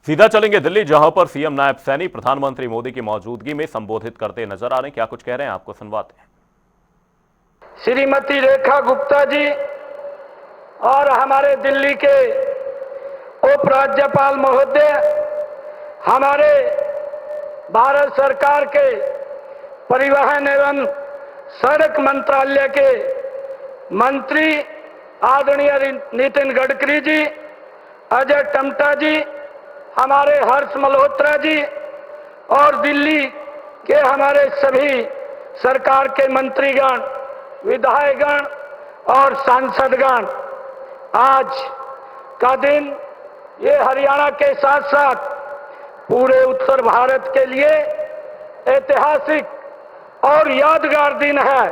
सीधा चलेंगे दिल्ली, जहां पर सीएम नायब सैनी प्रधानमंत्री मोदी की मौजूदगी में संबोधित करते नजर आ रहे हैं। क्या कुछ कह रहे हैं, आपको सुनवाते हैं। श्रीमती रेखा गुप्ता जी और हमारे दिल्ली के उपराज्यपाल महोदय, हमारे भारत सरकार के परिवहन एवं सड़क मंत्रालय के मंत्री आदरणीय नितिन गडकरी जी, अजय टम्टा जी, हमारे हर्ष मल्होत्रा जी और दिल्ली के हमारे सभी सरकार के मंत्रीगण, विधायकगण और सांसदगण, आज का दिन ये हरियाणा के साथ साथ पूरे उत्तर भारत के लिए ऐतिहासिक और यादगार दिन है।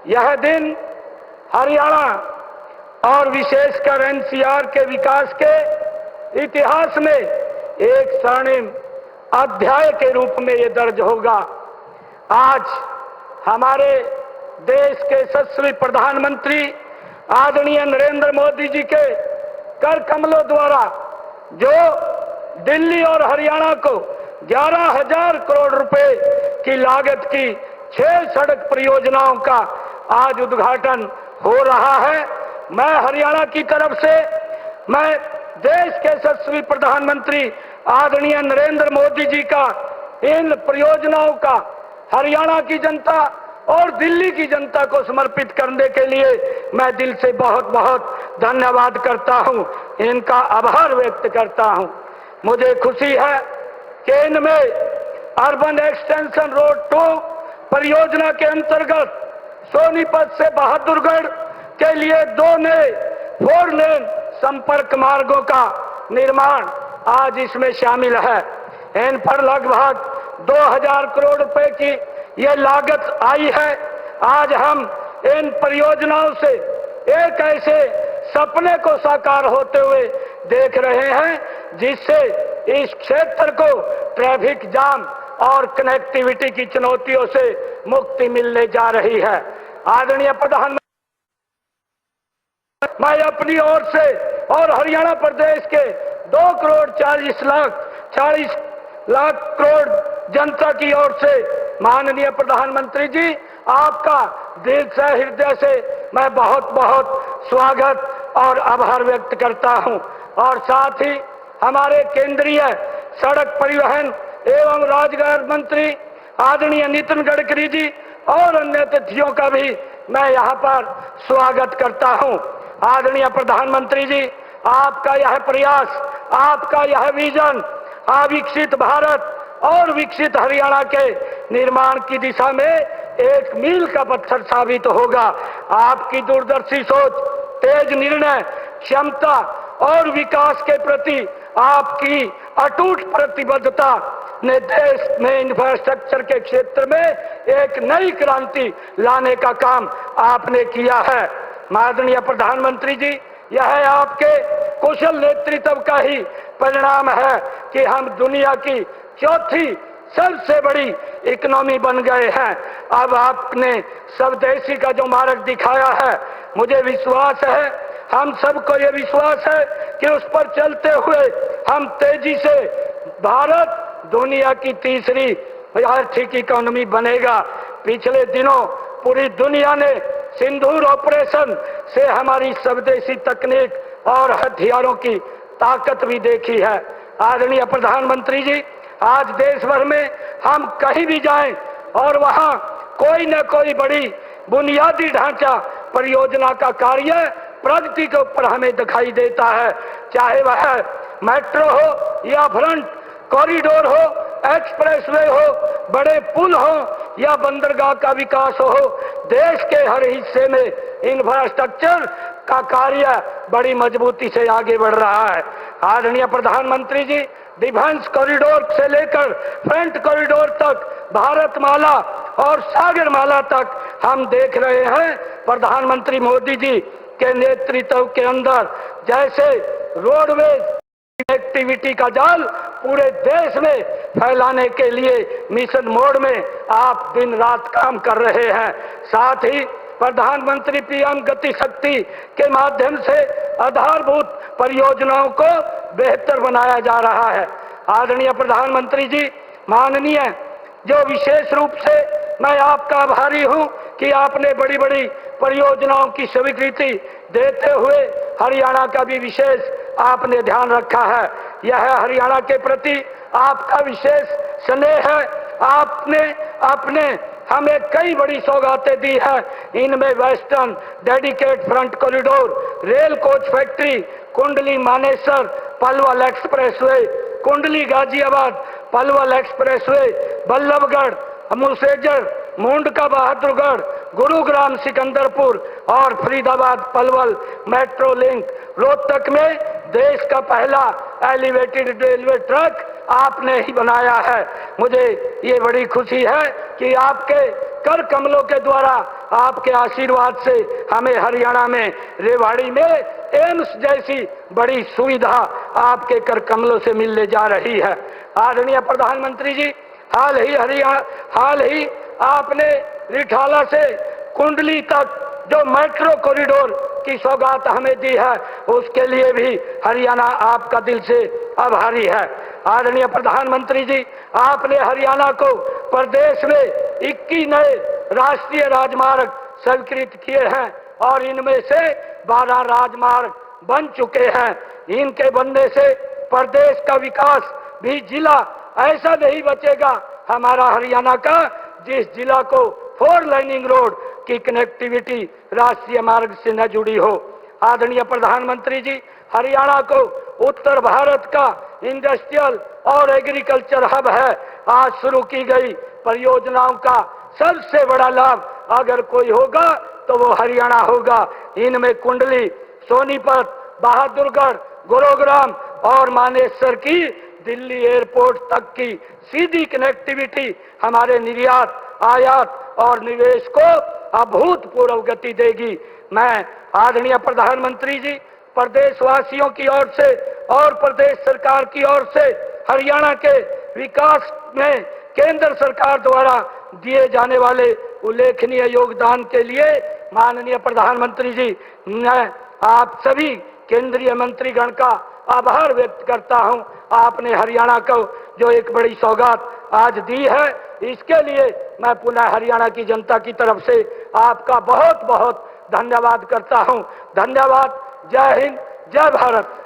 यह दिन हरियाणा और विशेषकर एनसीआर के विकास के इतिहास में एक स्वर्णिम अध्याय के रूप में ये दर्ज होगा। आज हमारे देश के यशस्वी प्रधानमंत्री आदरणीय नरेंद्र मोदी जी के कर कमलों द्वारा जो दिल्ली और हरियाणा को 11,000 करोड़ रुपए की लागत की 6 सड़क परियोजनाओं का आज उद्घाटन हो रहा है, मैं हरियाणा की तरफ से मैं देश के यशस्वी प्रधानमंत्री आदरणीय नरेंद्र मोदी जी का इन परियोजनाओं का हरियाणा की जनता और दिल्ली की जनता को समर्पित करने के लिए मैं दिल से बहुत बहुत धन्यवाद करता हूं, इनका आभार व्यक्त करता हूं। मुझे खुशी है कि इनमें अर्बन एक्सटेंशन रोड 2 परियोजना के अंतर्गत सोनीपत से बहादुरगढ़ के लिए 2 नए 4 लेन संपर्क मार्गों का निर्माण आज इसमें शामिल है। इन पर लगभग 2,000 करोड़ रुपए की ये लागत आई है। आज हम इन परियोजनाओं से एक ऐसे सपने को साकार होते हुए देख रहे हैं जिससे इस क्षेत्र को ट्रैफिक जाम और कनेक्टिविटी की चुनौतियों से मुक्ति मिलने जा रही है। आदरणीय प्रधानमंत्री, मैं अपनी ओर से और हरियाणा प्रदेश के 2,40 लाख करोड़ जनता की ओर से माननीय प्रधानमंत्री जी, आपका दिल से हृदय से मैं बहुत बहुत स्वागत और आभार व्यक्त करता हूं। और साथ ही हमारे केंद्रीय सड़क परिवहन एवं राजमार्ग मंत्री आदरणीय नितिन गडकरी जी और अन्य अतिथियों का भी मैं यहां पर स्वागत करता हूं। आदरणीय प्रधानमंत्री जी, आपका यह प्रयास, आपका यह विजन विकसित भारत और विकसित हरियाणा के निर्माण की दिशा में एक मील का पत्थर साबित होगा। आपकी दूरदर्शी सोच, तेज निर्णय क्षमता और विकास के प्रति आपकी अटूट प्रतिबद्धता ने देश में इंफ्रास्ट्रक्चर के क्षेत्र में एक नई क्रांति लाने का काम आपने किया है। माननीय प्रधानमंत्री जी, यह आपके कुशल नेतृत्व का ही परिणाम है कि हम दुनिया की 4थी सबसे बड़ी इकोनॉमी बन गए हैं। अब आपने स्वदेशी का जो मार्ग दिखाया है, मुझे विश्वास है, हम सबको ये विश्वास है कि उस पर चलते हुए हम तेजी से भारत दुनिया की 3री आर्थिक इकोनॉमी बनेगा। पिछले दिनों पूरी दुनिया ने सिंदूर ऑपरेशन से हमारी स्वदेशी तकनीक और हथियारों की ताकत भी देखी है। आदरणीय प्रधानमंत्री जी, आज देश भर में हम कहीं भी जाएं और वहां कोई न कोई बड़ी बुनियादी ढांचा परियोजना का कार्य प्रगति के ऊपर हमें दिखाई देता है, चाहे वह मेट्रो हो या फ्रंट कॉरिडोर हो, एक्सप्रेसवे हो, बड़े पुल हो या बंदरगाह का विकास हो। देश के हर हिस्से में इंफ्रास्ट्रक्चर का कार्य बड़ी मजबूती से आगे बढ़ रहा है। आदरणीय प्रधानमंत्री जी, डिफेंस कॉरिडोर से लेकर फ्रंट कॉरिडोर तक, भारतमाला और सागरमाला तक हम देख रहे हैं प्रधानमंत्री मोदी जी के नेतृत्व के अंदर जैसे रोडवेज कनेक्टिविटी का जाल पूरे देश में फैलाने के लिए मिशन मोड में आप दिन रात काम कर रहे हैं। साथ ही प्रधानमंत्री पीएम गति शक्ति के माध्यम से आधारभूत परियोजनाओं को बेहतर बनाया जा रहा है। आदरणीय प्रधानमंत्री जी, माननीय, जो विशेष रूप से मैं आपका आभारी हूं कि आपने बड़ी बड़ी परियोजनाओं की स्वीकृति देते हुए हरियाणा का भी विशेष आपने ध्यान रखा है। यह हरियाणा के प्रति आपका विशेष स्नेह है। आपने अपने हमें कई बड़ी सौगातें दी है। इनमें western dedicate front corridor, rail coach factory, Kundli Manesar Palwal expressway, कुंडली गाजियाबाद पलवल एक्सप्रेसवे, बल्लभगढ़ मुसेजर, मुंडका बहादुरगढ़, गुरुग्राम सिकंदरपुर और फरीदाबाद पलवल मेट्रो लिंक, रोहतक में देश का पहला एलिवेटेड रेलवे ट्रैक आपने ही बनाया है। मुझे ये बड़ी खुशी है कि आपके कर कमलों के द्वारा, आपके आशीर्वाद से हमें हरियाणा में रेवाड़ी में एम्स जैसी बड़ी सुविधा आपके कर कमलों से मिलने जा रही है। आदरणीय प्रधानमंत्री जी, हाल ही आपने रिठाला से कुंडली तक जो मेट्रो कॉरिडोर की सौगात हमें दी है, उसके लिए भी हरियाणा आपका दिल से आभारी है। आदरणीय प्रधानमंत्री जी, आपने हरियाणा को प्रदेश में 21 नए राष्ट्रीय राजमार्ग स्वीकृत किए हैं और इनमें से 12 राजमार्ग बन चुके हैं। इनके बनने से प्रदेश का विकास भी जिला ऐसा नहीं बचेगा हमारा हरियाणा का जिस जिला को 4 लाइनिंग रोड की कनेक्टिविटी राष्ट्रीय मार्ग से न जुड़ी हो। आदरणीय प्रधानमंत्री जी, हरियाणा को उत्तर भारत का इंडस्ट्रियल और एग्रीकल्चर हब है। आज शुरू की गई परियोजनाओं का सबसे बड़ा लाभ अगर कोई होगा तो वो हरियाणा होगा। इनमें कुंडली, सोनीपत, बहादुरगढ़, गुरुग्राम और मानेसर की दिल्ली एयरपोर्ट तक की सीधी कनेक्टिविटी हमारे निर्यात, आयात और निवेश को अभूतपूर्व गति देगी। मैं आदरणीय प्रधानमंत्री जी, प्रदेशवासियों की ओर से और प्रदेश सरकार की ओर से हरियाणा के विकास में केंद्र सरकार द्वारा दिए जाने वाले उल्लेखनीय योगदान के लिए माननीय प्रधानमंत्री जी, मैं आप सभी केंद्रीय मंत्रीगण का आभार व्यक्त करता हूं। आपने हरियाणा को जो एक बड़ी सौगात आज दी है, इसके लिए मैं पुनः हरियाणा की जनता की तरफ से आपका बहुत बहुत धन्यवाद करता हूं। धन्यवाद। जय हिंद, जय भारत।